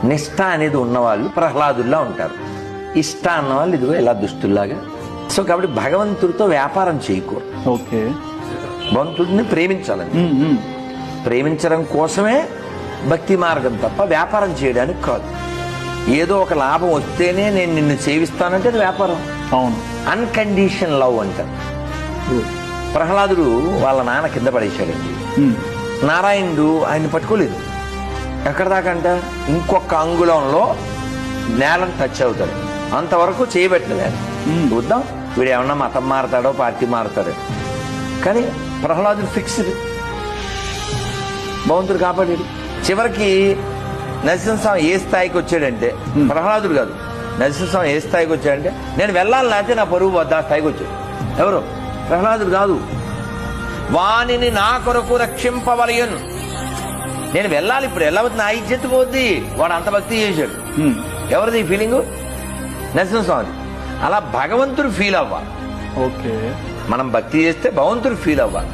నిష్ఠ అనేది ఉన్నవాళ్ళు ప్రహ్లాదుల్లా ఉంటారు. ఇష్ట అన్నవాళ్ళు ఇదిగో ఇలా దుష్టుల్లాగా. సో కాబట్టి భగవంతుడితో వ్యాపారం చేయకూడదు. ఓకే, భగవంతుడిని ప్రేమించాలని, ప్రేమించడం కోసమే భక్తి మార్గం తప్ప వ్యాపారం చేయడానికి కాదు. ఏదో ఒక లాభం వస్తేనే నేను నిన్ను సేవిస్తానంటే అది వ్యాపారం. అవును, అన్కండిషన్ లవ్ అంటారు. ప్రహ్లాదుడు వాళ్ళ నాన్న కింద పడేశాడండి. నారాయణుడు ఆయన్ని పట్టుకోలేదు. ఎక్కడ దాకా అంట, ఇంకొక అంగుళంలో నేలను టచ్ అవుతాడు, అంతవరకు చేయబెట్టలేదు ఆయన. చూద్దాం వీడు ఏమన్నా మతం మారతాడో పార్టీ మారతాడో. కానీ ప్రహ్లాదుడు ఫిక్స్డ్, భగవంతుడు కాపాడాడు. చివరికి నరసింహస్వామి ఏ స్థాయికి వచ్చాడంటే, ప్రహ్లాదుడు కాదు, నరసింహస్వామి ఏ స్థాయికి వచ్చాడంటే, నేను వెళ్ళాలి లేకపోతే నా పరువు వద్ద ఆ స్థాయికి వచ్చాడు. ఎవరు? ప్రహ్లాదుడు కాదు. వాణిని నా కొరకు రక్షింపవలయను, నేను వెళ్ళాలి, ఇప్పుడు వెళ్ళకపోతే నా ఇజ్జత్ పోద్ది. వాడు అంత భక్తి చేశాడు. ఎవరిది ఈ ఫీలింగు? నరసింహస్వామి. అలా భగవంతుడు ఫీల్ అవ్వాలి. ఓకే, మనం భక్తి చేస్తే భగవంతుడు ఫీల్ అవ్వాలి.